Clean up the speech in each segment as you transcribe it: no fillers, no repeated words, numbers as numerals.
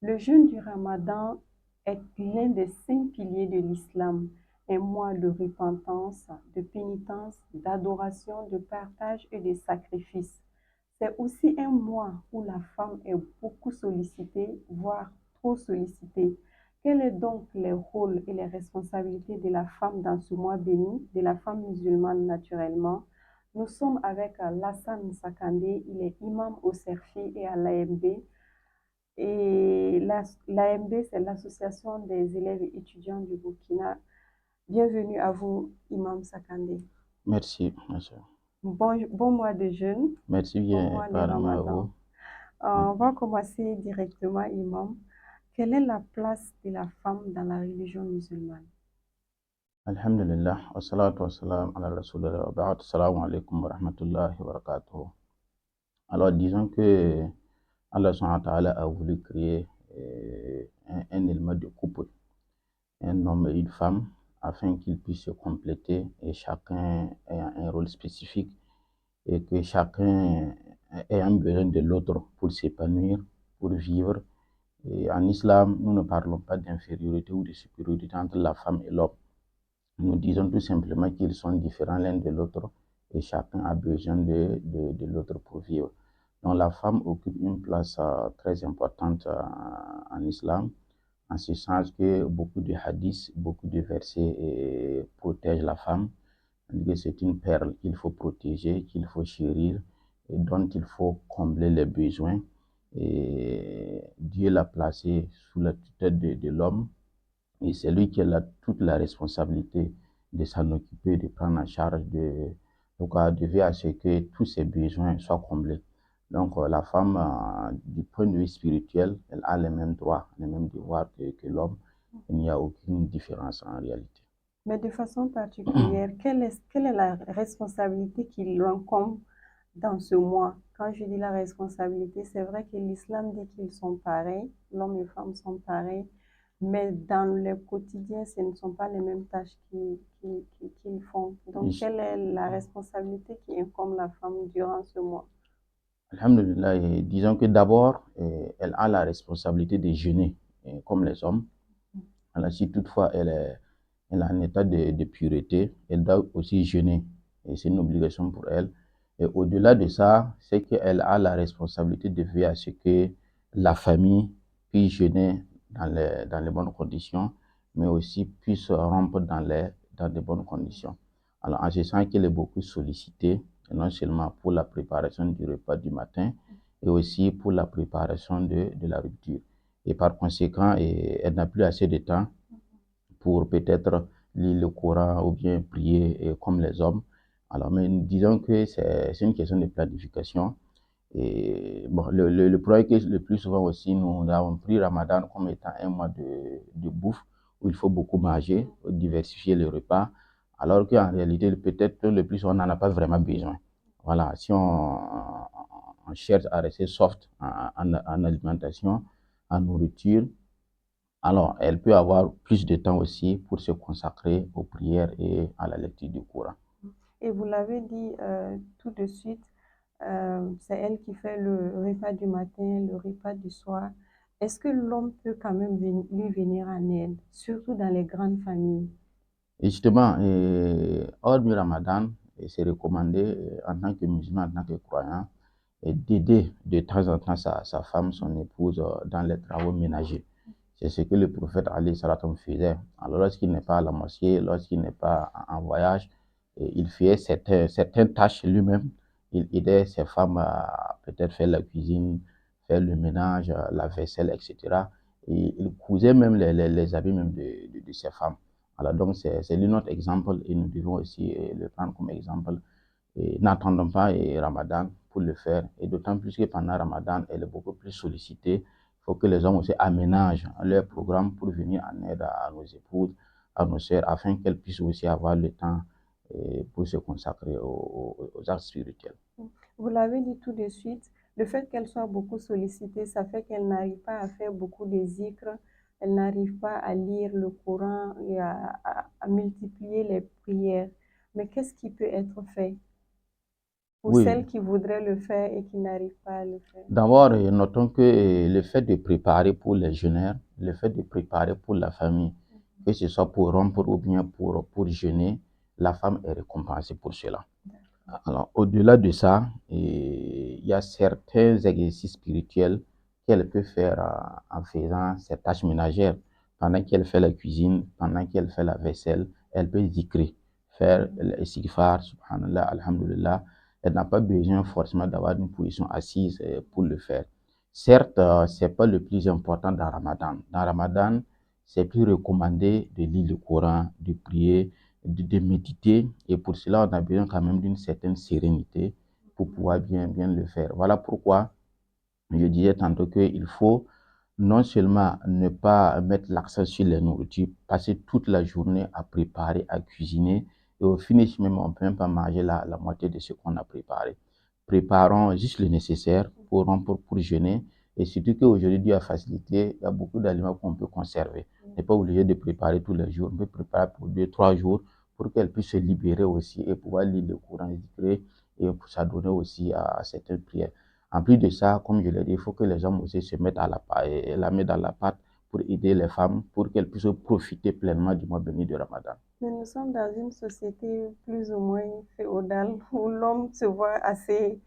Le jeûne du Ramadan est l'un des 5 piliers de l'islam, un mois de repentance, de pénitence, d'adoration, de partage et de sacrifice. C'est aussi un mois où la femme est beaucoup sollicitée, voire trop sollicitée. Quels sont donc les rôles et les responsabilités de la femme dans ce mois béni, de la femme musulmane naturellement? Nous sommes avec Lassane Sakandé, il est imam au CERFI et à l'AMB. Et l'AMB, c'est l'Association des élèves et étudiants du Burkina. Bienvenue à vous, Imam Sakandé. Merci, merci. Bon mois de jeûne, Merci bon bien, mois de apparemment à Ramadan. vous. On va commencer directement, Imam. Quelle est la place de la femme dans la religion musulmane? Alhamdulillah, wa salatu wa salam ala rasulillah wa ba'd. Assalamu alaikum wa rahmatullahi wa barakatuh. Alors, disons que Allah subhanahu wa ta'ala a voulu créer un élément de couple, un homme et une femme, afin qu'ils puissent se compléter et chacun ait un rôle spécifique et que chacun ait un besoin de l'autre pour s'épanouir, pour vivre. Et en islam, nous ne parlons pas d'infériorité ou de supériorité entre la femme et l'homme. Nous disons tout simplement qu'ils sont différents l'un de l'autre et chacun a besoin de l'autre pour vivre. Donc la femme occupe une place très importante en islam, en ce sens que beaucoup de hadiths, beaucoup de versets protègent la femme. C'est une perle qu'il faut protéger, qu'il faut chérir et dont il faut combler les besoins. Et Dieu l'a placée sous la tutelle de l'homme et c'est lui qui a toute la responsabilité de s'en occuper, de prendre en charge, de veiller à ce que tous ses besoins soient comblés. Donc la femme, du point de vue spirituel, elle a les mêmes droits, les mêmes devoirs que l'homme. Il n'y a aucune différence en réalité. Mais de façon particulière, quelle est la responsabilité qui l'incombe dans ce mois? Quand je dis la responsabilité, c'est vrai que l'islam dit qu'ils sont pareils, l'homme et femme sont pareils, mais dans le quotidien, ce ne sont pas les mêmes tâches qu'ils font. Donc, Et quelle est la responsabilité qui incombe la femme durant ce mois? Alhamdulillah, et disons que d'abord, elle a la responsabilité de jeûner, comme les hommes. Alors, si toutefois elle est en état de pureté, elle doit aussi jeûner. Et c'est une obligation pour elle. Et au-delà de ça, c'est qu'elle a la responsabilité de veiller à ce que la famille puisse jeûner dans les bonnes conditions, mais aussi puisse rompre dans de bonnes conditions. Alors, en ce sens qu'elle est beaucoup sollicitée, et non seulement pour la préparation du repas du matin, et aussi pour la préparation de la rupture. Et par conséquent, elle n'a plus assez de temps pour peut-être lire le Coran ou bien prier comme les hommes. Alors, mais disons que c'est une question de planification. Et bon, le problème que le plus souvent aussi, nous avons pris Ramadan comme étant un mois de bouffe où il faut beaucoup manger, diversifier les repas, alors qu'en réalité, peut-être le plus souvent, on n'en a pas vraiment besoin. Voilà, si on cherche à rester soft en alimentation, en nourriture, alors, elle peut avoir plus de temps aussi pour se consacrer aux prières et à la lecture du Coran. Et vous l'avez dit tout de suite, c'est elle qui fait le repas du matin, le repas du soir. Est-ce que l'homme peut quand même lui venir en aide, surtout dans les grandes familles? Et justement, hors du Ramadan, c'est recommandé en tant que musulman, en tant que croyant, d'aider de temps en temps sa femme, son épouse, dans les travaux ménagers. C'est ce que le prophète Ali Salaam faisait. Alors, lorsqu'il n'est pas à la mosquée, lorsqu'il n'est pas en voyage, il faisait certaines tâches lui-même. Il aidait ses femmes à peut-être faire la cuisine, faire le ménage, la vaisselle, etc. Et il cousait même les habits même de ses femmes. Alors, donc, c'est notre exemple et nous devons aussi le prendre comme exemple. Et n'attendons pas Ramadan pour le faire. Et d'autant plus que pendant Ramadan, elle est beaucoup plus sollicitée. Il faut que les hommes aussi aménagent leur programme pour venir en aide à nos épouses, à nos sœurs, afin qu'elles puissent aussi avoir le temps pour se consacrer aux arts spirituels. Vous l'avez dit tout de suite, le fait qu'elle soit beaucoup sollicitée, ça fait qu'elle n'arrive pas à faire beaucoup de zikr, elle n'arrive pas à lire le Coran et à multiplier les prières. Mais qu'est-ce qui peut être fait? pour Oui, celles qui voudraient le faire et qui n'arrivent pas à le faire? d'abord, notons que le fait de préparer pour les jeûneurs, le fait de préparer pour la famille, que ce soit pour rompre ou bien pour jeûner, la femme est récompensée pour cela. Alors, au-delà de ça, il y a certains exercices spirituels qu'elle peut faire en faisant ses tâches ménagères. Pendant qu'elle fait la cuisine, pendant qu'elle fait la vaisselle, elle peut zikrer, faire l'istighfar, subhanallah, alhamdulillah. Elle n'a pas besoin forcément d'avoir une position assise pour le faire. Certes, ce n'est pas le plus important dans Ramadan. Dans Ramadan, c'est plus recommandé de lire le Coran, de prier, de méditer. Et pour cela, on a besoin quand même d'une certaine sérénité pour pouvoir bien le faire. Voilà pourquoi je disais tantôt qu'il faut non seulement ne pas mettre l'accent sur les nourritures, passer toute la journée à préparer, à cuisiner, et au finish même, on ne peut même pas manger la moitié de ce qu'on a préparé. Préparons juste le nécessaire pour jeûner, et surtout qu'aujourd'hui, Dieu a facilité, il y a beaucoup d'aliments qu'on peut conserver. On n'est pas obligé de préparer tous les jours, on peut préparer pour 2, 3 jours pour qu'elle puisse se libérer aussi et pouvoir lire le Coran, et pour s'adonner aussi à certaines prières. En plus de ça, comme je l'ai dit, il faut que les hommes aussi se mettent à la main dans la pâte pour aider les femmes, pour qu'elles puissent profiter pleinement du mois béni de Ramadan. Mais nous sommes dans une société plus ou moins féodale où l'homme se voit assez,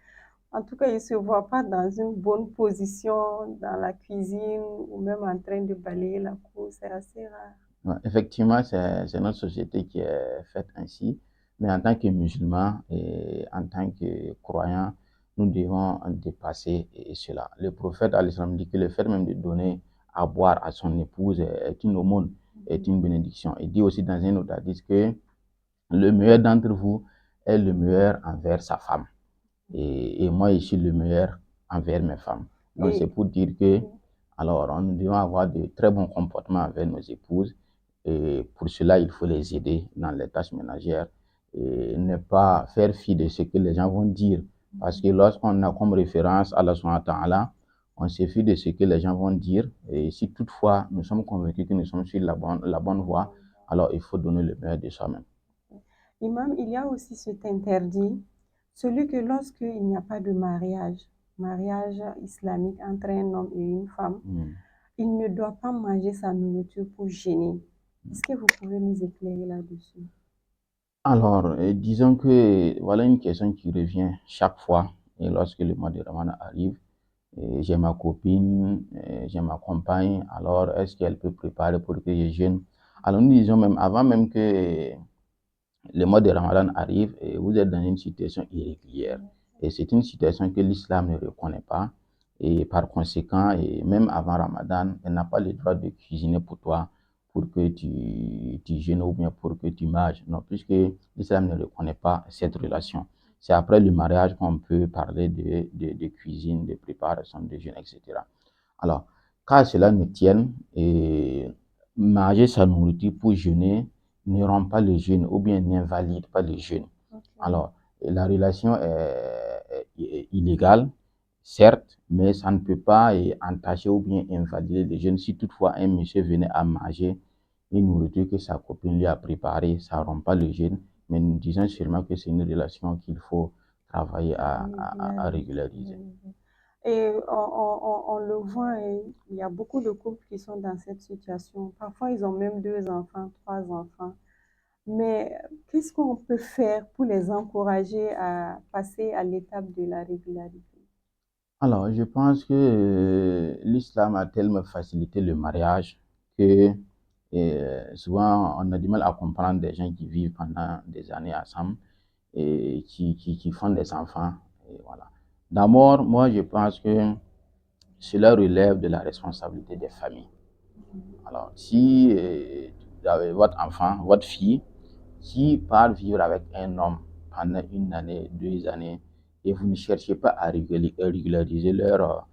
en tout cas, il ne se voit pas dans une bonne position dans la cuisine ou même en train de balayer la cour. C'est assez rare. Ouais, effectivement, c'est notre société qui est faite ainsi, mais en tant que musulmans et en tant que croyants, nous devons dépasser cela. Le prophète al-Islam dit que le fait même de donner à boire à son épouse est une aumône, est une bénédiction. Il dit aussi dans un autre hadith que le meilleur d'entre vous est le meilleur envers sa femme. Et moi, je suis le meilleur envers mes femmes. Donc, c'est Et pour dire que, alors, nous devons avoir de très bons comportements avec nos épouses. Et pour cela, il faut les aider dans les tâches ménagères et ne pas faire fi de ce que les gens vont dire. Parce que lorsqu'on a comme référence Allah subhanahu wa ta'ala, on se fie de ce que les gens vont dire. Et si toutefois nous sommes convaincus que nous sommes sur la bonne voie, alors il faut donner le meilleur de soi-même. Imam, il y a aussi cet interdit, celui que lorsqu'il n'y a pas de mariage islamique entre un homme et une femme, Mm. il ne doit pas manger sa nourriture pour gêner. Est-ce que vous pouvez nous éclairer là-dessus? Alors, disons que voilà une question qui revient chaque fois et lorsque le mois de Ramadan arrive. J'ai ma copine, j'ai ma compagne, alors est-ce qu'elle peut préparer pour que je jeûne? Alors nous disons même avant même que le mois de Ramadan arrive, et vous êtes dans une situation irrégulière. Et c'est une situation que l'islam ne reconnaît pas. Et par conséquent, et même avant Ramadan, elle n'a pas le droit de cuisiner pour toi pour que tu jeûnes ou bien pour que tu manges. Non, puisque l'islam ne reconnaît pas cette relation. C'est après le mariage qu'on peut parler de cuisine, de préparation, de jeûne, etc. Alors, qu'à cela ne tienne, et manger sa nourriture pour jeûner ne rend pas le jeûne ou bien n'invalide pas le jeûne. Ok. Alors, la relation est illégale, certes, mais ça ne peut pas entacher ou bien invalider le jeûne. Si toutefois un monsieur venait à manger une nourriture que sa copine lui a préparée, ça ne rend pas le jeûne, mais nous disons seulement que c'est une relation qu'il faut travailler à régulariser. Et on le voit, hein, il y a beaucoup de couples qui sont dans cette situation. Parfois, ils ont même 2 enfants, 3 enfants. Mais qu'est-ce qu'on peut faire pour les encourager à passer à l'étape de la régularité? Alors, je pense que l'islam a tellement facilité le mariage que souvent on a du mal à comprendre des gens qui vivent pendant des années ensemble et qui font des enfants. Et voilà. D'abord, moi, je pense que cela relève de la responsabilité des familles. Alors, si vous avez votre enfant, votre fille, qui part vivre avec un homme pendant 1 année, 2 années, et vous ne cherchez pas à régulariser leur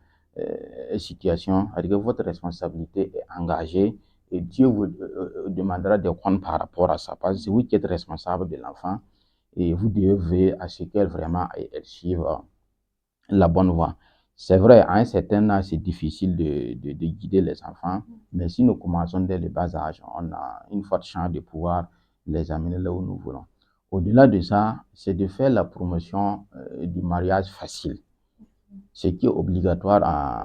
situation, c'est-à-dire que votre responsabilité est engagée et Dieu vous demandera des comptes par rapport à ça. Parce que c'est vous qui êtes responsable de l'enfant et vous devez veiller à ce qu'elle vraiment elle suive la bonne voie. C'est vrai, à un certain âge, c'est difficile de guider les enfants, mais si nous commençons dès le bas âge, on a une forte chance de pouvoir les amener là où nous voulons. Au-delà de ça, c'est de faire la promotion du mariage facile. Ce qui est obligatoire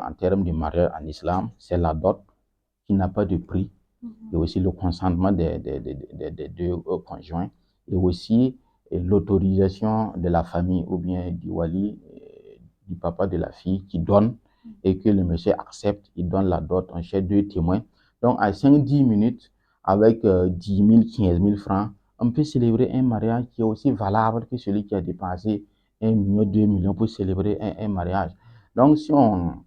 en termes de mariage en islam, c'est la dot qui n'a pas de prix, et aussi le consentement des deux conjoints, et aussi l'autorisation de la famille ou bien du wali, du papa de la fille qui donne, et que le monsieur accepte, il donne la dot, on cherche 2 témoins. Donc à 5-10 minutes, avec 10 000, 15 000 francs, on peut célébrer un mariage qui est aussi valable que celui qui a dépensé 1 million, 2 millions pour célébrer un mariage. Donc si on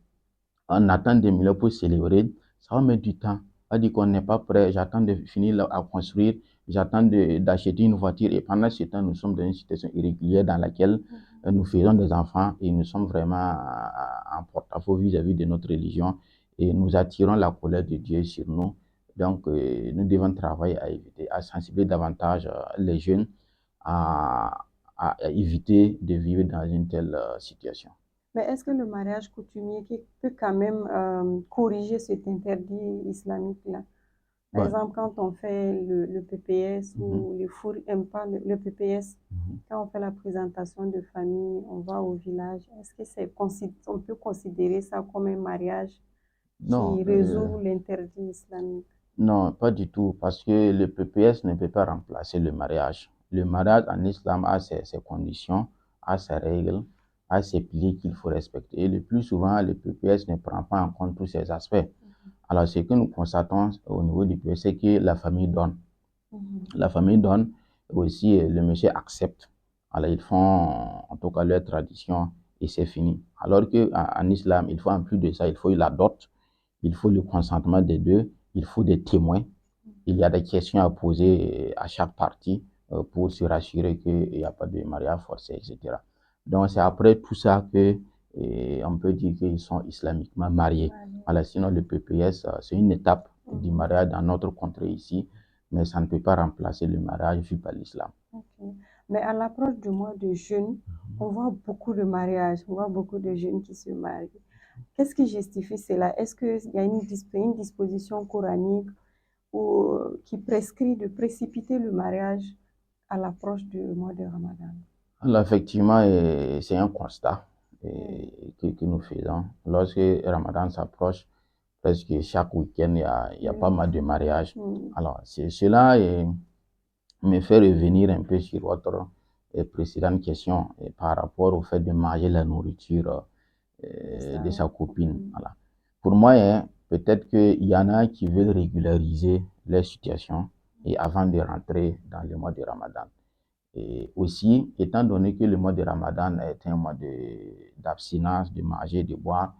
attend des millions pour célébrer, ça va mettre du temps. Ça veut dire qu'on n'est pas prêt, j'attends de finir à construire, j'attends d'acheter une voiture, et pendant ce temps, nous sommes dans une situation irrégulière dans laquelle nous faisons des enfants et nous sommes vraiment en porte-à-faux vis-à-vis de notre religion, et nous attirons la colère de Dieu sur nous. Donc, nous devons travailler à éviter, à sensibiliser davantage les jeunes à éviter de vivre dans une telle situation. Mais est-ce que le mariage coutumier peut quand même corriger cet interdit islamique-là? Par exemple, quand on fait le PPS ou les fous n'aiment pas le PPS, quand on fait la présentation de famille, on va au village, est-ce que on peut considérer ça comme un mariage qui résout l'interdit islamique? Non, pas du tout, parce que le PPS ne peut pas remplacer le mariage. Le mariage en islam a ses conditions, a ses règles, a ses piliers qu'il faut respecter. Et le plus souvent, le PPS ne prend pas en compte tous ces aspects. Alors, ce que nous constatons au niveau du PPS, c'est que la famille donne. La famille donne, aussi le monsieur accepte. Alors, ils font en tout cas leur tradition et c'est fini. Alors qu'en islam, il faut en plus de ça, il faut la dot, il faut le consentement des deux, il faut des témoins. Il y a des questions à poser à chaque partie pour se rassurer qu'il n'y a pas de mariage forcé, etc. Donc, c'est après tout ça que on peut dire qu'ils sont islamiquement mariés. Alors, sinon, le PPS, c'est une étape du mariage dans notre contrée ici, mais ça ne peut pas remplacer le mariage vu par l'islam. Mais à l'approche du mois de jeûne, on voit beaucoup de mariages, on voit beaucoup de jeunes qui se marient. Qu'est-ce qui justifie cela? Est-ce qu'il y a une disposition coranique qui prescrit de précipiter le mariage à l'approche du mois de Ramadan? Alors, effectivement, c'est un constat que nous faisons. Lorsque Ramadan s'approche, presque chaque week-end, il y a pas mal de mariages. Alors, cela me fait revenir un peu sur votre précédente question par rapport au fait de manger la nourriture de sa copine. Voilà. Pour moi, peut-être qu'il y en a qui veulent régulariser leur situation et avant de rentrer dans le mois de Ramadan. Et aussi, étant donné que le mois de Ramadan est un mois d'abstinence, de manger, de boire,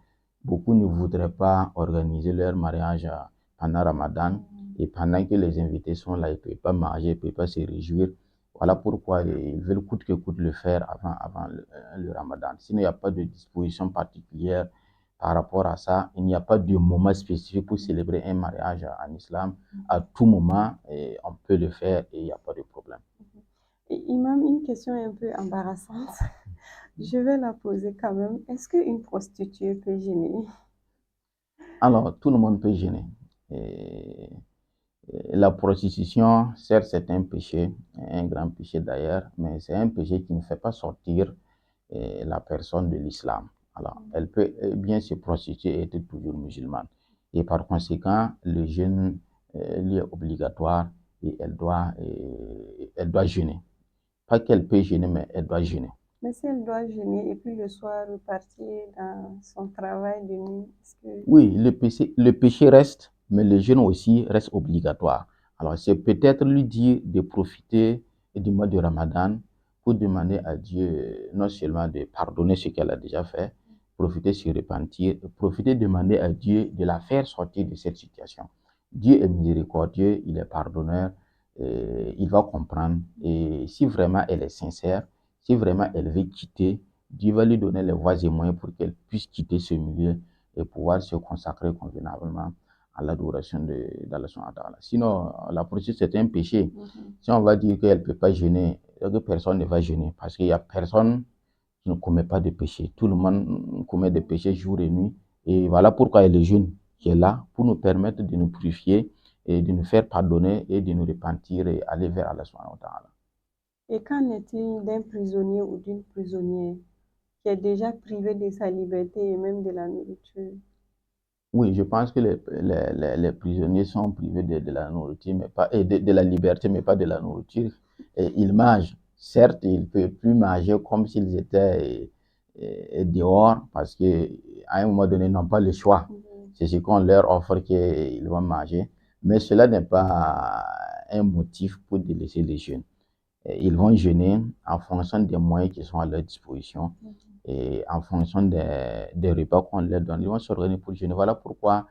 beaucoup ne voudraient pas organiser leur mariage pendant Ramadan. Et pendant que les invités sont là, ils ne peuvent pas manger, ils ne peuvent pas se réjouir. Voilà pourquoi ils veulent coûte que coûte le faire avant le Ramadan. Sinon, il n'y a pas de disposition particulière par rapport à ça. Il n'y a pas de moment spécifique pour célébrer un mariage en islam. À tout moment, on peut le faire et il n'y a pas de problème. Imam, une question un peu embarrassante. Je vais la poser quand même. Est-ce qu'une prostituée peut gêner? Alors, tout le monde peut gêner. La prostitution, certes, c'est un péché, un grand péché d'ailleurs, mais c'est un péché qui ne fait pas sortir la personne de l'islam. Alors, elle peut bien se prostituer et être toujours musulmane. Et par conséquent, le jeûne lui est obligatoire et elle doit jeûner. Pas qu'elle peut jeûner, mais elle doit jeûner. Mais si elle doit jeûner et puis le soir repartir dans son travail de nuit, est-ce que... Oui, le péché reste, mais le jeûne aussi reste obligatoire. Alors, c'est peut-être lui dire de profiter du mois de Ramadan pour demander à Dieu non seulement de pardonner ce qu'elle a déjà fait, profiter de se repentir, profiter de demander à Dieu de la faire sortir de cette situation. Dieu est miséricordieux, il est pardonneur, il va comprendre. Et si vraiment elle est sincère, si vraiment elle veut quitter, Dieu va lui donner les voies et moyens pour qu'elle puisse quitter ce milieu et pouvoir se consacrer convenablement à l'adoration d'Allah subhanahu wa ta'ala. Sinon, la prostitution, c'est un péché. Si on va dire qu'elle ne peut pas jeûner, personne ne va jeûner parce qu'il n'y a personne qui ne commet pas de péché. Tout le monde commet des péchés jour et nuit. Et voilà pourquoi il y a le jeûne qui est là pour nous permettre de nous purifier et de nous faire pardonner et de nous repentir et aller vers Allah subhanahu wa ta'ala. Et qu'en est-il d'un prisonnier ou d'une prisonnière qui est déjà privé de sa liberté et même de la nourriture? Oui, je pense que les prisonniers sont privés de la nourriture, mais pas, et de la liberté, mais pas de la nourriture. Et ils mangent. Certes, ils ne peuvent plus manger comme s'ils étaient dehors, parce qu'à un moment donné, ils n'ont pas le choix. Mhm. C'est ce qu'on leur offre qu'ils vont manger. Mais cela n'est pas un motif pour délaisser les jeunes. Ils vont jeûner en fonction des moyens qui sont à leur disposition et en fonction des repas qu'on leur donne. Ils vont s'organiser pour jeûner. Voilà pourquoi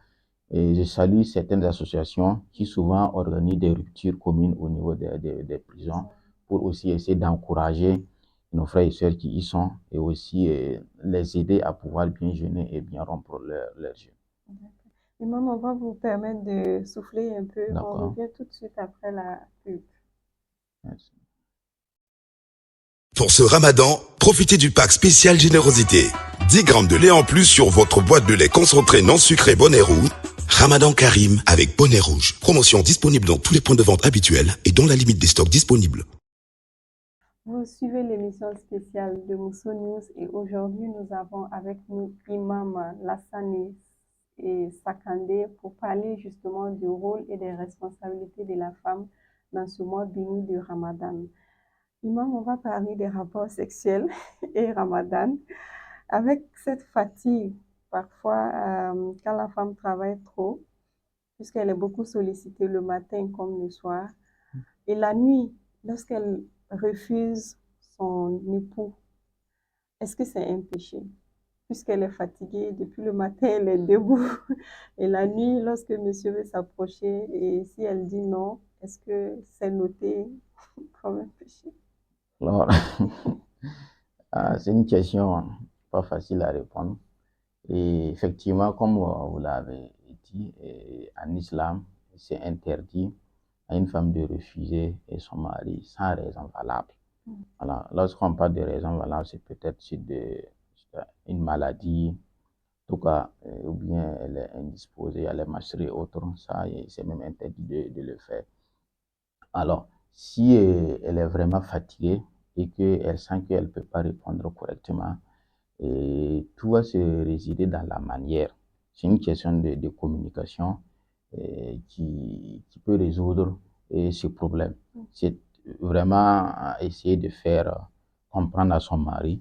je salue certaines associations qui souvent organisent des ruptures communes au niveau des prisons pour aussi essayer d'encourager nos frères et sœurs qui y sont et aussi les aider à pouvoir bien jeûner et bien rompre leur jeûne. Imam, on va vous permettre de souffler un peu. On D'accord. revient tout de suite après la pub. Merci. Pour ce ramadan, profitez du pack spécial générosité. 10 grammes de lait en plus sur votre boîte de lait concentré non sucré Bonnet Rouge. Ramadan Karim avec Bonnet Rouge. Promotion disponible dans tous les points de vente habituels et dans la limite des stocks disponibles. Vous suivez l'émission spéciale de Mousso News et aujourd'hui nous avons avec nous Imam Lassane et Sakandé pour parler justement du rôle et des responsabilités de la femme dans ce mois béni de Ramadan. Imam, on va parler des rapports sexuels et Ramadan avec cette fatigue parfois quand la femme travaille trop puisqu'elle est beaucoup sollicitée le matin comme le soir et la nuit lorsqu'elle refuse son époux. Est-ce que c'est un péché? Puisqu'elle est fatiguée, depuis le matin, elle est debout. Et la nuit, lorsque monsieur veut s'approcher, et si elle dit non, est-ce que c'est noté comme un péché? Alors, c'est une question pas facile à répondre. Et effectivement, comme vous l'avez dit, en islam, c'est interdit à une femme de refuser son mari sans raison valable. Voilà. Lorsqu'on parle de raison valable, c'est peut-être sur une maladie, en tout cas, ou bien elle est indisposée, elle est menstruée et autres, ça, c'est même interdit de le faire. Alors, si elle est vraiment fatiguée et qu'elle sent qu'elle ne peut pas répondre correctement, et tout va se résider dans la manière. C'est une question de communication qui peut résoudre ce problème. C'est vraiment essayer de faire comprendre à son mari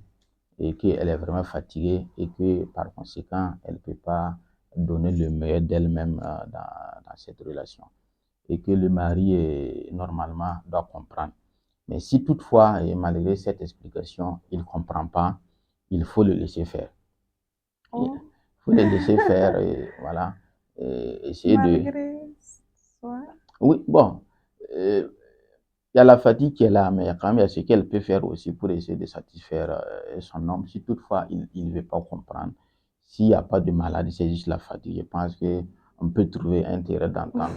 et qu'elle est vraiment fatiguée et que par conséquent, elle ne peut pas donner le meilleur d'elle-même dans cette relation. Et que le mari, normalement, doit comprendre. Mais si toutefois, et malgré cette explication, il ne comprend pas, il faut le laisser faire. Oh. Il faut le laisser faire et voilà. Et essayer Malgré soi? Oui, bon. Il y a la fatigue qui est là, mais quand même, il y a ce qu'elle peut faire aussi pour essayer de satisfaire son homme. Si toutefois, il ne veut pas comprendre, s'il n'y a pas de maladie, c'est juste la fatigue. Je pense qu'on peut trouver un terrain d'entente.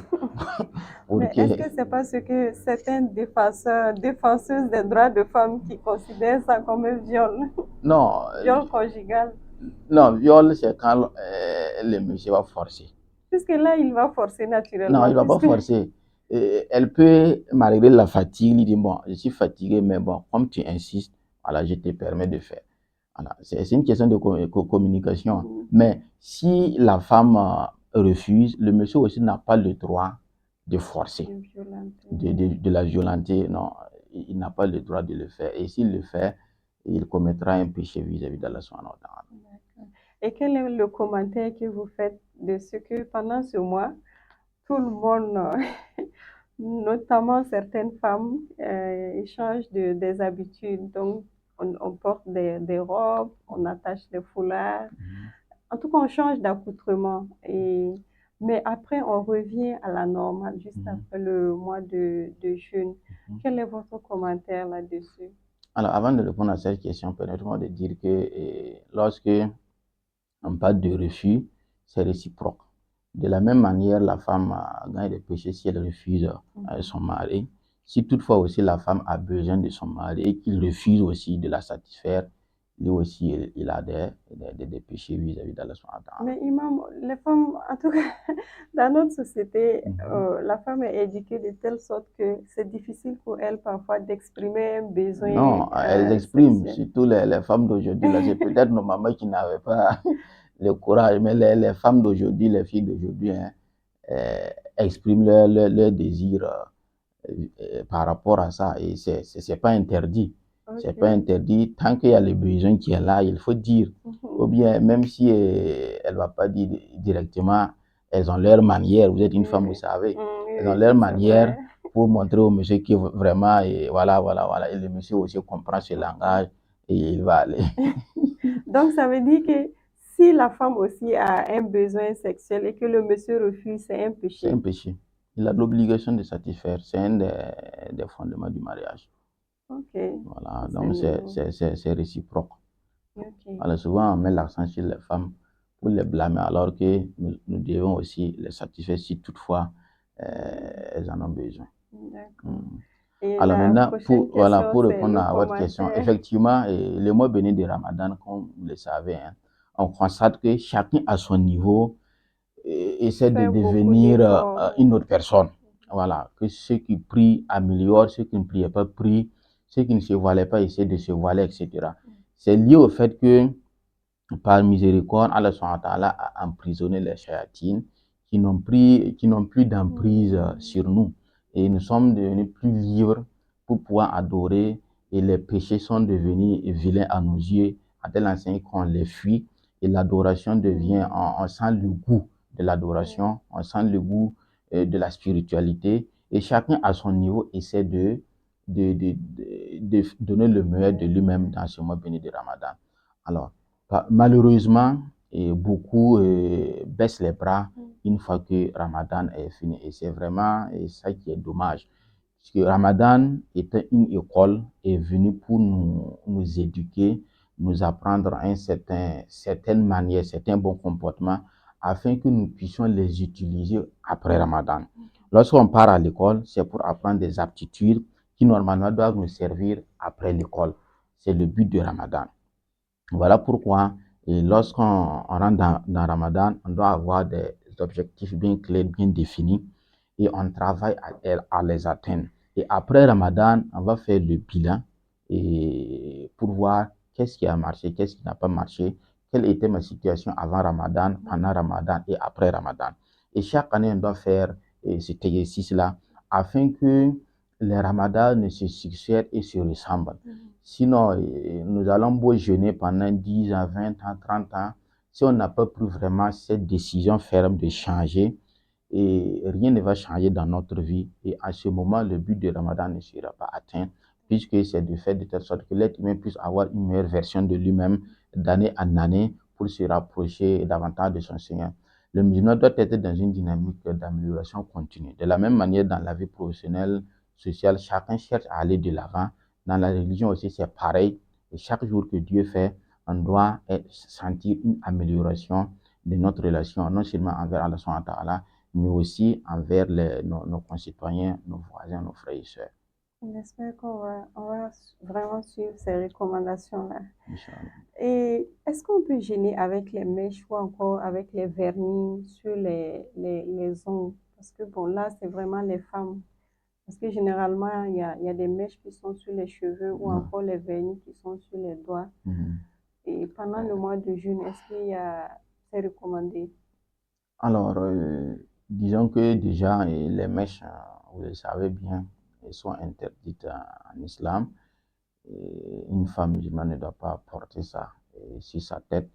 Mais est-ce que c'est pas ce que certains défenseuses des droits de femmes qui considèrent ça comme un viol? Non, Viol conjugal. non, viol, c'est quand le monsieur va forcer. Puisque là, il va forcer naturellement. Non, il ne va pas forcer. Elle peut, malgré la fatigue, lui dire, bon, je suis fatigué, mais bon, comme tu insistes, voilà, je te permets de faire. Voilà. C'est une question de communication. Mais si la femme refuse, le monsieur aussi n'a pas le droit de forcer, de la violenter. Non, il n'a pas le droit de le faire. Et s'il le fait, il commettra un péché vis-à-vis d'Allah subhanahu wa ta'ala. Et quel est le commentaire que vous faites de ce que pendant ce mois, tout le monde, notamment certaines femmes, échangent des habitudes. Donc, on porte des robes, on attache des foulards. En tout cas, on change d'accoutrement. Mais après, on revient à la normale, juste après le mois de jeûne. Quel est votre commentaire là-dessus? Alors, avant de répondre à cette question, permettez-moi de dire que lorsque on parle de refus, c'est réciproque. De la même manière, la femme gagne des péchés si elle refuse son mari. Si toutefois aussi la femme a besoin de son mari et qu'il refuse aussi de la satisfaire, lui aussi, il a des péchés vis-à-vis d'Allah subhanahu wa ta'ala. Mais imam, les femmes, en tout cas, dans notre société, la femme est éduquée de telle sorte que c'est difficile pour elle parfois d'exprimer un besoin Non, elles expriment, sexuel. surtout les femmes d'aujourd'hui. Là, c'est peut-être nos mamans qui n'avaient pas le courage, mais les femmes d'aujourd'hui, les filles d'aujourd'hui, hein, expriment leur désir par rapport à ça. Et c'est pas interdit. C'est pas interdit. Tant qu'il y a le besoin qui est là, il faut dire. Ou bien, même si elle va pas dire directement, elles ont leur manière. Vous êtes une femme, vous savez. Elles ont leur manière pour montrer au monsieur que vraiment, et voilà. Et le monsieur aussi comprend ce langage et il va aller. Donc, ça veut dire que si la femme aussi a un besoin sexuel et que le monsieur refuse, c'est un péché. C'est un péché. Il a l'obligation de satisfaire. C'est un des fondements du mariage. Ok. Voilà, donc c'est réciproque. Okay. Alors souvent, on met l'accent sur les femmes pour les blâmer, alors que nous devons aussi les satisfaire si toutefois elles en ont besoin. D'accord. Et alors la maintenant, prochaine question, pour c'est répondre le à votre question, commentaire. effectivement, le mois béni de Ramadan, comme vous le savez, hein, on constate que chacun à son niveau essaie de Fait beaucoup devenir d'efforts. une autre personne. Voilà, que ceux qui prient améliorent, ceux qui ne priaient pas prient, ceux qui ne se voilaient pas essaient de se voiler, etc. C'est lié au fait que, par miséricorde, Allah subhanahu wa ta'ala a emprisonné les shayatines qui n'ont plus d'emprise sur nous. Et nous sommes devenus plus libres pour pouvoir adorer, et les péchés sont devenus vilains à nos yeux, à tel enseigne qu'on les fuit, et l'adoration devient, on sent le goût de l'adoration, on sent le goût de la spiritualité, et chacun à son niveau essaie de donner le meilleur de lui-même dans ce mois béni de Ramadan. Alors, malheureusement, beaucoup baissent les bras une fois que Ramadan est fini. Et c'est vraiment ça qui est dommage. Parce que Ramadan était une école, est venu pour nous éduquer, nous apprendre certaines manières, certains bons comportements, afin que nous puissions les utiliser après Ramadan. Lorsqu'on part à l'école, c'est pour apprendre des aptitudes qui normalement doivent nous servir après l'école. C'est le but de Ramadan. Voilà pourquoi, lorsqu'on rentre dans Ramadan, on doit avoir des objectifs bien clairs, bien définis, et on travaille à les atteindre. Et après Ramadan, on va faire le bilan et pour voir qu'est-ce qui a marché, qu'est-ce qui n'a pas marché, quelle était ma situation avant Ramadan, pendant Ramadan et après Ramadan. Et chaque année, on doit faire cet exercice-là afin que les Ramadans ne se succèdent et se ressemblent. Sinon, nous allons beau jeûner pendant 10 ans, 20 ans, 30 ans. Si on n'a pas pris vraiment cette décision ferme de changer, et rien ne va changer dans notre vie. Et à ce moment, le but de Ramadan ne sera pas atteint, puisque c'est de faire de telle sorte que l'être humain puisse avoir une meilleure version de lui-même d'année en année pour se rapprocher davantage de son Seigneur. Le musulman doit être dans une dynamique d'amélioration continue. De la même manière, dans la vie professionnelle, sociale, chacun cherche à aller de l'avant. Dans la religion aussi, c'est pareil. Et chaque jour que Dieu fait, on doit sentir une amélioration de notre relation, non seulement envers Allah subhanahu wa ta'ala, mais aussi envers nos concitoyens, nos voisins, nos frères et sœurs. J'espère qu'on va vraiment suivre ces recommandations-là. Inch'Allah. Et est-ce qu'on peut gêner avec les mèches ou encore avec les vernis sur les ongles? Parce que bon, là, c'est vraiment les femmes. Parce que généralement, il y a des mèches qui sont sur les cheveux ou encore les vernis qui sont sur les doigts. Et pendant le mois de juin, est-ce qu'il y a c'est recommandé? Alors, disons que déjà, les mèches, vous le savez bien, elles sont interdites en islam. Une femme musulmane ne doit pas porter ça sur sa tête.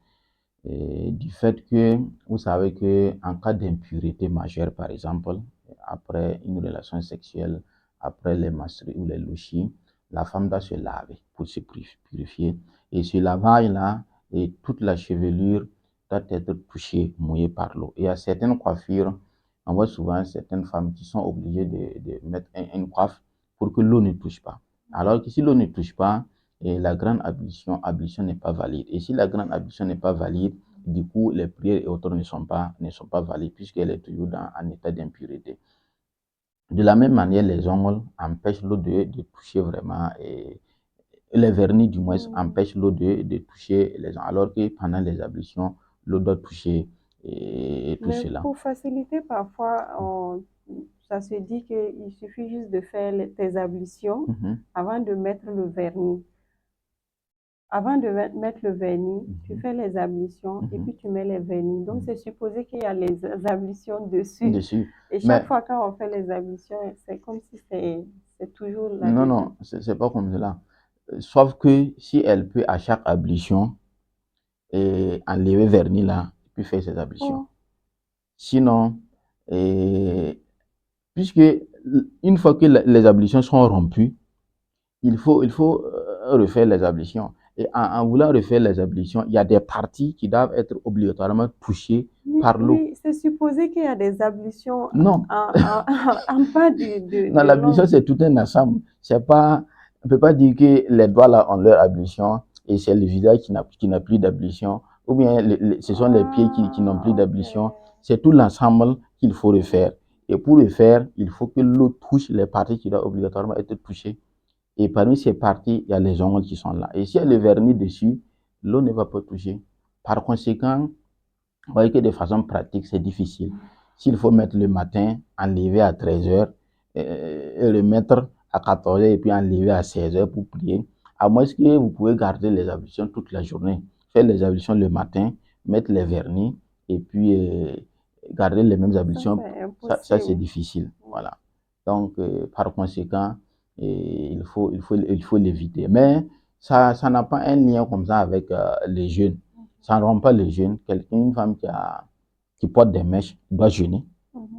Et du fait que, vous savez que en cas d'impureté majeure, par exemple, après une relation sexuelle, après les menstrues ou les louchis, la femme doit se laver pour se purifier. Et ce lavage-là, et toute la chevelure doit être touchée, mouillée par l'eau. Et il y a certaines coiffures, on voit souvent certaines femmes qui sont obligées de mettre une coiffe pour que l'eau ne touche pas. Alors que si l'eau ne touche pas, et la grande ablution n'est pas valide. Et si la grande ablution n'est pas valide, du coup, les prières et autres ne sont pas valides puisqu'elle est toujours en état d'impureté. De la même manière, les ongles empêchent l'eau de toucher vraiment les vernis du moins empêchent l'eau de toucher les gens, alors que pendant les ablutions, l'eau doit toucher et tout Mais cela. pour faciliter, parfois, ça se dit qu'il suffit juste de faire tes ablutions avant de mettre le vernis. Avant de mettre le vernis, tu fais les ablutions et puis tu mets les vernis. Donc, c'est supposé qu'il y a les ablutions dessus. Et chaque fois quand on fait les ablutions, c'est comme si c'est toujours là. Non, c'est pas comme cela. Sauf que si elle peut à chaque ablution enlever vernis là, puis faire ses ablutions. Sinon, puisque une fois que les ablutions sont rompues, il faut refaire les ablutions. Et en voulant refaire les ablutions, il y a des parties qui doivent être obligatoirement touchées par l'eau. Oui, c'est supposé qu'il y a des ablutions Non. en bas de Non, l'ablution, c'est tout un ensemble. C'est pas, on ne peut pas dire que les doigts là ont leur ablution et c'est le visage qui n'a plus d'ablution, ou bien ce sont les pieds qui n'ont plus d'ablution. C'est tout l'ensemble qu'il faut refaire. Et pour le faire, il faut que l'eau touche les parties qui doivent obligatoirement être touchées. Et parmi ces parties, il y a les ongles qui sont là. Et s'il y a le vernis dessus, l'eau ne va pas toucher. Par conséquent, vous voyez que de façon pratique, c'est difficile. S'il faut mettre le matin, enlever à 13h, et le mettre à 14h et puis enlever à 16h pour prier, à moins que vous pouvez garder les ablutions toute la journée. Faire les ablutions le matin, mettre les vernis et puis garder les mêmes ablutions. Ça c'est difficile. Voilà. Donc, par conséquent, il faut l'éviter. Mais ça n'a pas un lien comme ça avec les jeûnes. Ça ne rend pas les jeûnes. Une femme qui porte des mèches doit jeûner.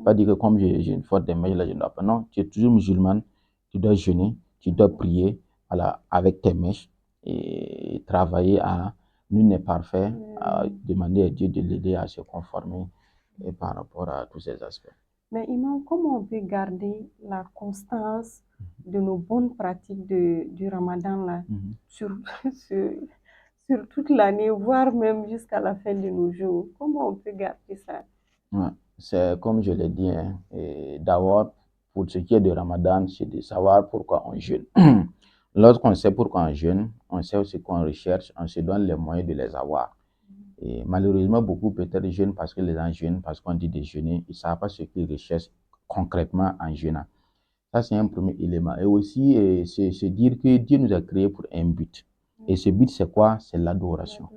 Pas dire que comme je porte des mèches, là, je ne dois pas. Non, tu es toujours musulmane, tu dois jeûner, tu dois prier avec tes mèches et travailler à nul n'est parfait, à demander à Dieu de l'aider à se conformer et par rapport à tous ces aspects. Mais Imam, comment on peut garder la constance de nos bonnes pratiques du Ramadan là, sur toute l'année, voire même jusqu'à la fin de nos jours? Comment on peut garder ça? Ouais, c'est comme je l'ai dit, hein, d'abord, pour ce qui est de Ramadan, c'est de savoir pourquoi on jeûne. Lorsqu'on sait pourquoi on jeûne, on sait aussi qu'on recherche, on se donne les moyens de les avoir. Et malheureusement, beaucoup peut-être jeûnent parce que les gens jeûnent, parce qu'on dit de jeûner, ils ne savent pas ce qu'ils recherchent concrètement en jeûnant. Ça, c'est un premier élément. Et aussi, se dire que Dieu nous a créés pour un but. Et ce but, c'est quoi? C'est l'adoration.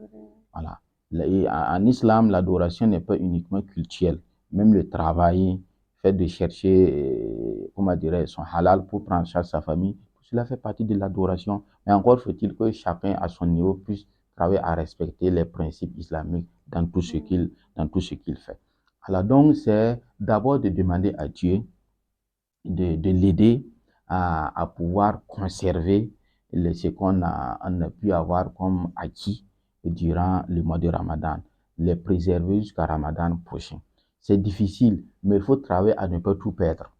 Voilà. Et en islam, l'adoration n'est pas uniquement culturelle. Même le travail, fait de chercher, comment dirais son halal pour prendre charge de sa famille, tout cela fait partie de l'adoration. Mais encore faut-il que chacun à son niveau puisse travailler à respecter les principes islamiques dans tout ce qu'il fait. Alors donc, c'est d'abord de demander à Dieu de l'aider à pouvoir conserver ce qu'on a pu avoir comme acquis durant le mois de Ramadan, les préserver jusqu'à Ramadan prochain. C'est difficile, mais il faut travailler à ne pas tout perdre.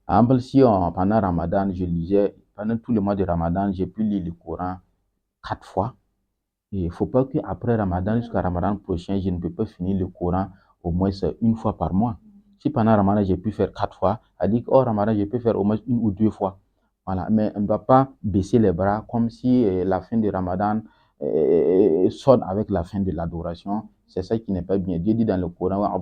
Par exemple, si pendant Ramadan, je lisais, pendant tout le mois de Ramadan, j'ai pu lire le Coran 4 fois. Et il ne faut pas qu'après Ramadan jusqu'à Ramadan prochain, je ne peux pas finir le Coran au moins une fois par mois. Si pendant Ramadan, j'ai pu faire 4 fois, elle dit qu'au Ramadan, je peux faire au moins 1 ou 2 fois. Voilà. Mais on ne doit pas baisser les bras comme si la fin de Ramadan sonne avec la fin de l'adoration. C'est ça qui n'est pas bien. Dieu dit dans le Coran,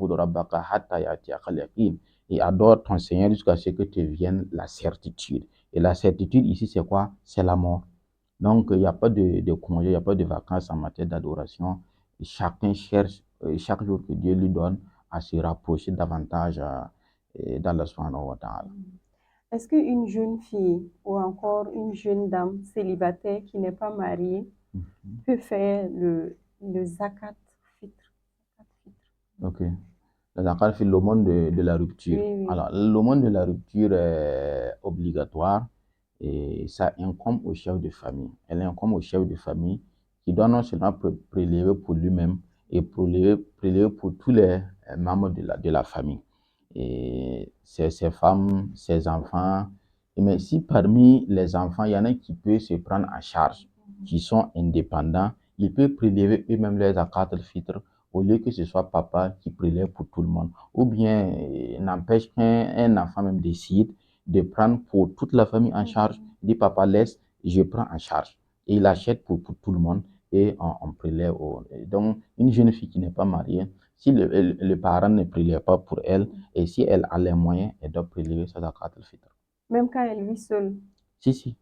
et adore ton Seigneur jusqu'à ce que te vienne la certitude. Et la certitude ici, c'est quoi? C'est la mort. Donc, il n'y a pas de congé, il n'y a pas de vacances en matière d'adoration. Chacun cherche, chaque jour que Dieu lui donne, à se rapprocher davantage d'Allah subhanahu wa ta'ala. Est-ce qu'une jeune fille ou encore une jeune dame célibataire qui n'est pas mariée peut faire le zakat fitr? Ok. Le zakat fitr, l'aumône de la rupture. Oui. Alors, l'aumône de la rupture est obligatoire et ça incombe au chef de famille. Elle incombe au chef de famille qui doit non seulement prélever pour lui-même et prélever pour tous les membres de la famille. Et ses femmes, ses enfants. Mais si parmi les enfants, il y en a qui peuvent se prendre en charge, qui sont indépendants, ils peuvent prélever eux-mêmes les zakat al-fitr au lieu que ce soit papa qui prélève pour tout le monde. Ou bien, n'empêche qu'un enfant même décide de prendre pour toute la famille en charge. Il dit, papa, laisse, je prends en charge. Et il achète pour tout le monde et on prélève. Donc, une jeune fille qui n'est pas mariée, si le parent ne prélève pas pour elle, et si elle a les moyens, elle doit prélever sa zakat al-fitr. Même quand elle vit seule. Si.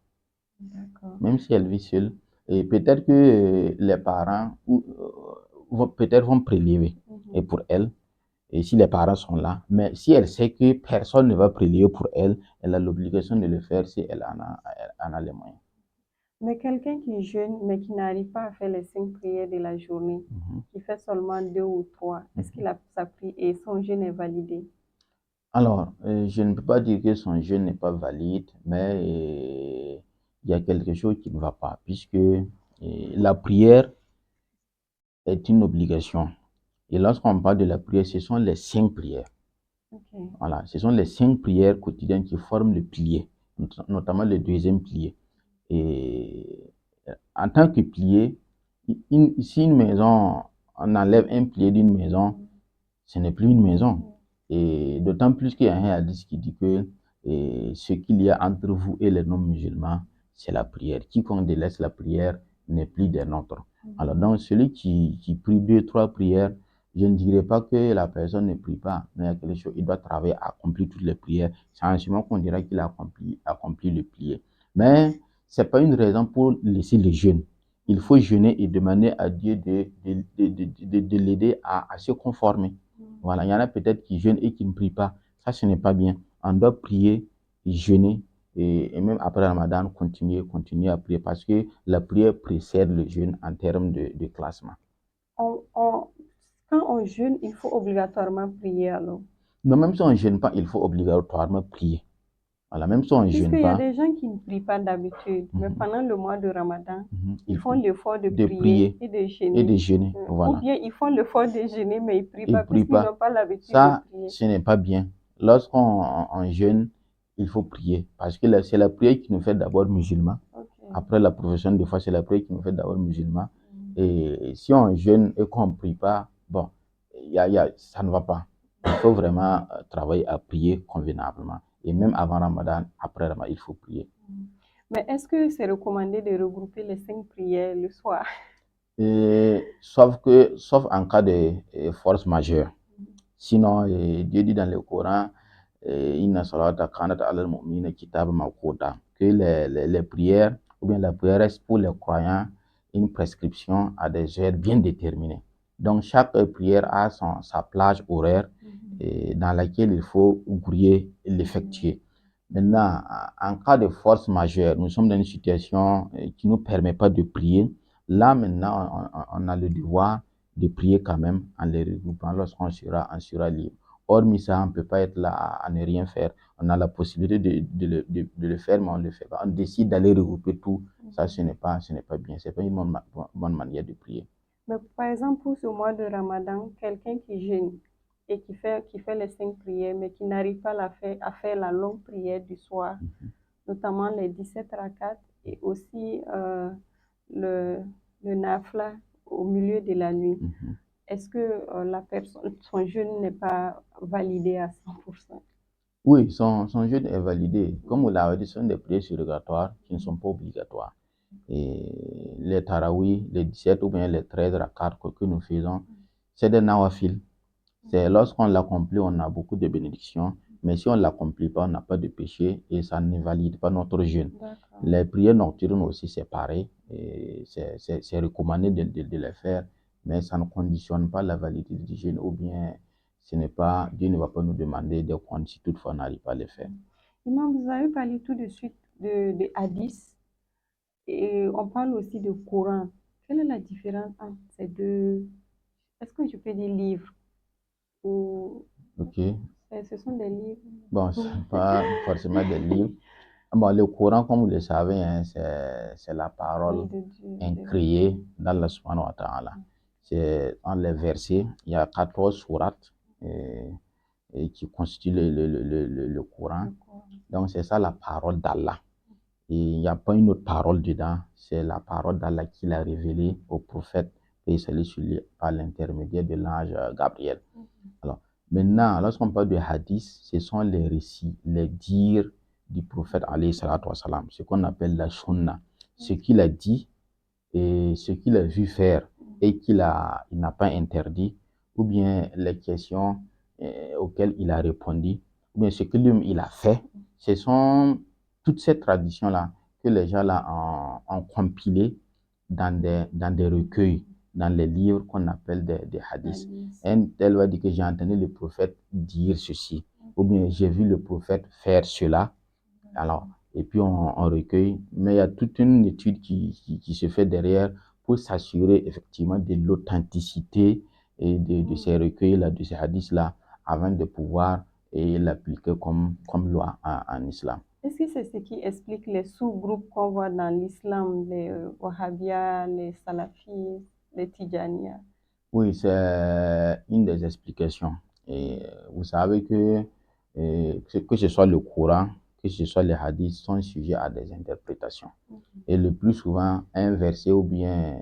D'accord. Même si elle vit seule. Et peut-être que les parents peut-être vont prélever et pour elle, et si les parents sont là. Mais si elle sait que personne ne va prélever pour elle, elle a l'obligation de le faire si elle en a les moyens. Mais quelqu'un qui jeûne, mais qui n'arrive pas à faire les 5 prières de la journée, qui fait seulement 2 ou 3, est-ce qu'il a sa prière et son jeûne est validé? Alors, je ne peux pas dire que son jeûne n'est pas valide, mais il y a quelque chose qui ne va pas, puisque la prière est une obligation. Et lorsqu'on parle de la prière, ce sont les 5 prières. Okay. Voilà, ce sont les 5 prières quotidiennes qui forment le pilier, notamment le deuxième pilier. Et en tant que pilier, si une maison, on enlève un pilier d'une maison, ce n'est plus une maison. Et d'autant plus qu'il y a un hadith qui dit que ce qu'il y a entre vous et les non-musulmans, c'est la prière. Quiconque délaisse la prière n'est plus des nôtres. Alors donc, celui qui prie 2, 3 prières, je ne dirais pas que la personne ne prie pas, mais il y a quelque chose, il doit travailler à accomplir toutes les prières. C'est en ce moment qu'on dira qu'il a accompli le pilier. Mais ce n'est pas une raison pour laisser le jeûne. Il faut jeûner et demander à Dieu de l'aider à se conformer. Voilà, il y en a peut-être qui jeûnent et qui ne prient pas. Ça, ce n'est pas bien. On doit prier, jeûner et même après Ramadan, continuer à prier parce que la prière précède le jeûne en termes de classement. Quand on jeûne, il faut obligatoirement prier alors? Non, même si on ne jeûne pas, il faut obligatoirement prier. Voilà, même si on ne jeûne pas. Puisqu'il y a des gens qui ne prient pas d'habitude, mais pendant le mois de Ramadan, ils font l'effort de prier et de jeûner. Voilà. Ou bien ils font l'effort de jeûner, mais ils ne prient pas puisqu'ils n'ont pas l'habitude de prier. Ça, ce n'est pas bien. Lorsqu'on jeûne, il faut prier. Parce que c'est la prière qui nous fait d'abord musulmans. Okay. Après la profession de foi, c'est la prière qui nous fait d'abord musulmans. Et si on jeûne et qu'on ne prie pas, bon, ça ne va pas. Il faut vraiment travailler à prier convenablement. Et même avant Ramadan, après Ramadan, il faut prier. Mais est-ce que c'est recommandé de regrouper les 5 prières le soir? Sauf en cas de force majeure. Sinon, Dieu dit dans le Coran, que les prières, ou bien la prière reste pour les croyants une prescription à des heures bien déterminées. Donc, chaque prière a sa plage horaire dans laquelle il faut prier et l'effectuer. Maintenant, en cas de force majeure, nous sommes dans une situation qui ne nous permet pas de prier. Là, maintenant, on a le devoir de prier quand même en les regroupant lorsqu'on sera libre. Hormis ça, on ne peut pas être là à ne rien faire. On a la possibilité de le faire, mais on ne le fait pas. On décide d'aller regrouper tout. Ça, ce n'est pas bien. Ce n'est pas une bonne manière de prier. Mais par exemple, pour ce mois de Ramadan, quelqu'un qui jeûne et qui fait les 5 prières, mais qui n'arrive pas à faire la longue prière du soir, notamment les 17 rakats et aussi le nafla au milieu de la nuit. Est-ce que son jeûne n'est pas validé à 100%? Oui, son jeûne est validé. Comme vous l'avez dit, ce sont des prières surrogatoires qui ne sont pas obligatoires. Et les tarawih, les 17 ou bien les 13 rakats que nous faisons, c'est des nawafil. C'est lorsqu'on l'accomplit, on a beaucoup de bénédictions. Mais si on ne l'accomplit pas, on n'a pas de péché et ça ne valide pas notre jeûne. Les prières nocturnes aussi, c'est pareil. C'est recommandé de les faire, mais ça ne conditionne pas la validité du jeûne ou bien Dieu ne va pas nous demander des comptes si toutefois on n'arrive pas à les faire. Imam, vous avez parlé tout de suite de hadith et on parle aussi de Coran. Quelle est la différence entre ces deux? Est-ce que je peux dire livres ou... Ok. Ce sont des livres? Bon, ce n'est pas forcément des livres. Bon, le Coran, comme vous le savez, hein, c'est la parole incréée d'Allah subhanahu wa ta'ala. C'est dans les versets, il y a 14 sourates qui constituent le Coran. Donc, c'est ça la parole d'Allah. Et il n'y a pas une autre parole dedans. C'est la parole d'Allah qu'il a révélée au prophète par l'intermédiaire de l'ange Gabriel. Alors, maintenant, lorsqu'on parle de hadith, ce sont les récits, les dires du prophète alayhi salatu wassalam, ce qu'on appelle la sunna. ce qu'il a dit et ce qu'il a vu faire et il n'a pas interdit, ou bien les questions auxquelles il a répondu, ou bien ce que lui il a fait. Ce sont toutes ces traditions-là que les gens là ont compilées dans des recueils, dans les livres qu'on appelle des hadiths. Elle va dire que j'ai entendu le prophète dire ceci, ou bien j'ai vu le prophète faire cela. Alors, et puis on recueille, mais il y a toute une étude qui se fait derrière pour s'assurer effectivement de l'authenticité et de ces recueils-là, de ces hadiths-là, avant de pouvoir l'appliquer comme loi en islam. Est-ce que c'est ce qui explique les sous-groupes qu'on voit dans l'islam, les Wahhabiyas, les Salafis, les Tidjaniya? Oui, c'est une des explications. Et vous savez que ce soit le Coran, que ce soit les hadiths, sont sujets à des interprétations. Et le plus souvent, un verset ou bien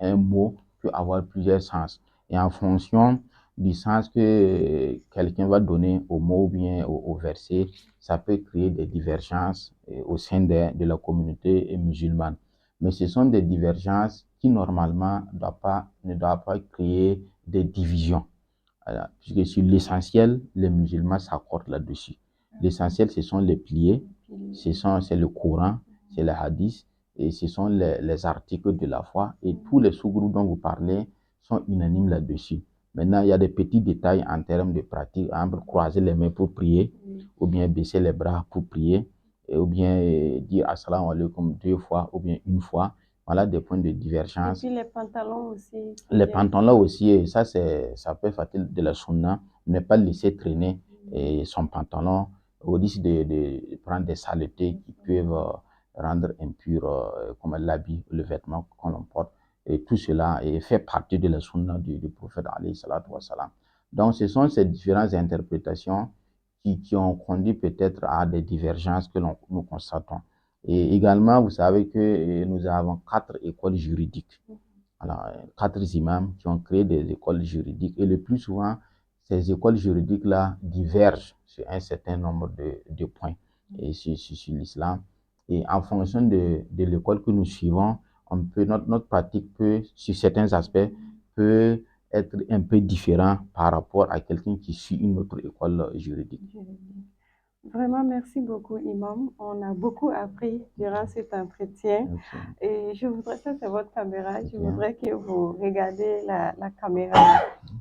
un mot peut avoir plusieurs sens. Et en fonction du sens que quelqu'un va donner au mot ou bien au verset, ça peut créer des divergences au sein de la communauté musulmane. Mais ce sont des divergences qui normalement ne doivent pas créer des divisions. Voilà. Puisque sur l'essentiel, les musulmans s'accordent là-dessus. L'essentiel, ce sont les piliers, c'est le Coran, c'est le hadith, et ce sont les articles de la foi. Et tous les sous-groupes dont vous parlez sont unanimes là-dessus. Maintenant, il y a des petits détails en termes de pratique, croiser les mains pour prier, ou bien baisser les bras pour prier, ou bien dire assalamu alaikum 2 fois, ou bien 1 fois. Voilà des points de divergence. Et puis les pantalons aussi. Les pantalons aussi, ça peut faire de la sunna, ne pas laisser traîner son pantalon au risque de prendre des saletés qui peuvent rendre impur comme l'habit, le vêtement qu'on porte. Et tout cela fait partie de la sunna du prophète alayhi salatu wa salam. Donc ce sont ces différentes interprétations qui ont conduit peut-être à des divergences que nous constatons. Et également, vous savez que nous avons 4 écoles juridiques. Alors, 4 imams qui ont créé des écoles juridiques. Et le plus souvent, ces écoles juridiques-là divergent sur un certain nombre de points et sur l'islam. Et en fonction de l'école que nous suivons, notre pratique peut, sur certains aspects, peut être un peu différent par rapport à quelqu'un qui suit une autre école juridique. Vraiment, merci beaucoup, Imam. On a beaucoup appris durant cet entretien. Okay. Et je voudrais, ça c'est votre caméra, je voudrais que vous regardez la caméra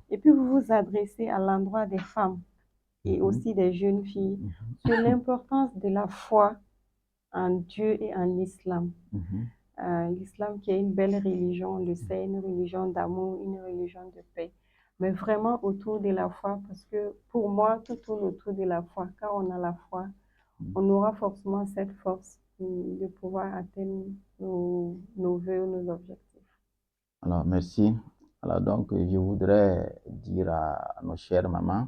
et puis vous vous adressez à l'endroit des femmes et aussi des jeunes filles sur l'importance de la foi en Dieu et en l'islam. L'islam qui est une belle religion, on le sait, une religion d'amour, une religion de paix. Mais vraiment autour de la foi, parce que pour moi, tout tourne autour de la foi. Quand on a la foi, on aura forcément cette force de pouvoir atteindre nos vœux, nos objectifs. Alors, merci. Alors, donc, je voudrais dire à nos chères mamans,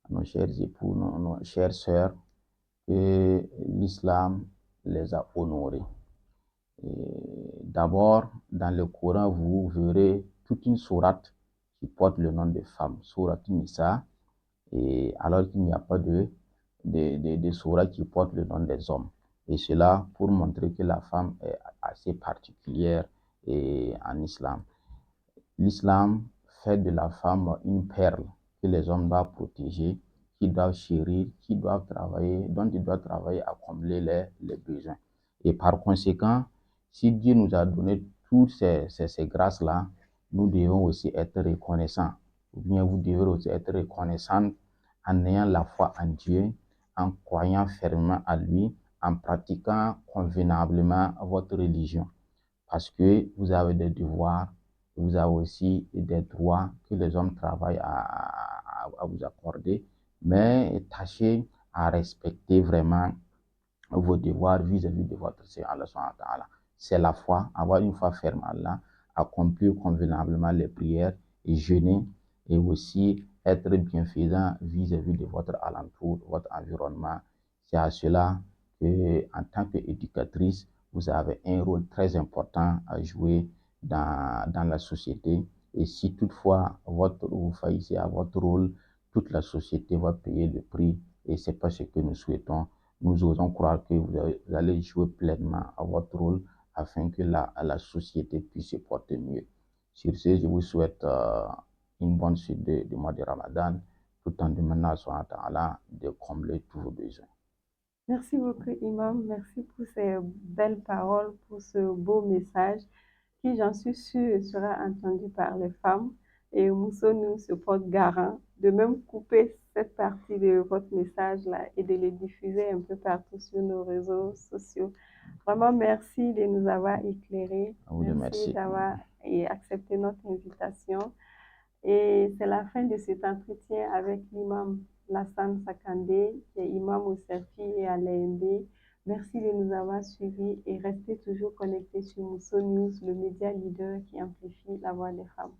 à nos chers époux, nos chères sœurs, que l'islam les a honorés. D'abord, dans le Coran, vous verrez toute une sourate qui porte le nom de femme, sourate Nisa, et alors qu'il n'y a pas de sourate qui porte le nom des hommes. Et cela pour montrer que la femme est assez particulière en islam. L'islam fait de la femme une perle que les hommes doivent protéger, qui doivent chérir, dont ils doivent travailler à combler les besoins. Et par conséquent, si Dieu nous a donné toutes ces grâces-là, nous devons aussi être reconnaissants. Ou bien vous devez aussi être reconnaissants en ayant la foi en Dieu, en croyant fermement à lui, en pratiquant convenablement votre religion. Parce que vous avez des devoirs, vous avez aussi des droits que les hommes travaillent à vous accorder, mais tâchez à respecter vraiment vos devoirs vis-à-vis de votre Seigneur Allah. C'est la foi, avoir une foi ferme à Allah, accomplir convenablement les prières et jeûner, et aussi être bienfaisant vis-à-vis de votre alentour, votre environnement. C'est à cela que, en tant qu'éducatrice, vous avez un rôle très important à jouer dans la société. Et si toutefois vous faillissez à votre rôle, toute la société va payer le prix, et c'est pas ce que nous souhaitons. Nous osons croire que vous allez jouer pleinement à votre rôle afin que la société puisse se porter mieux. Sur ce, je vous souhaite une bonne suite du mois de Ramadan, tout en demandant à Allah de combler tous vos besoins. Merci beaucoup, Imam. Merci pour ces belles paroles, pour ce beau message qui, j'en suis sûre, sera entendu par les femmes. Et Moussonou se porte garant de même couper cette partie de votre message-là et de le diffuser un peu partout sur nos réseaux sociaux. Vraiment, merci de nous avoir éclairés. Merci. D'avoir accepté notre invitation. Et c'est la fin de cet entretien avec l'imam Lassane Sakandé, qui est imam au CERFI et à l'AMB. Merci de nous avoir suivis et restez toujours connectés sur Mousso News, le média leader qui amplifie la voix des femmes.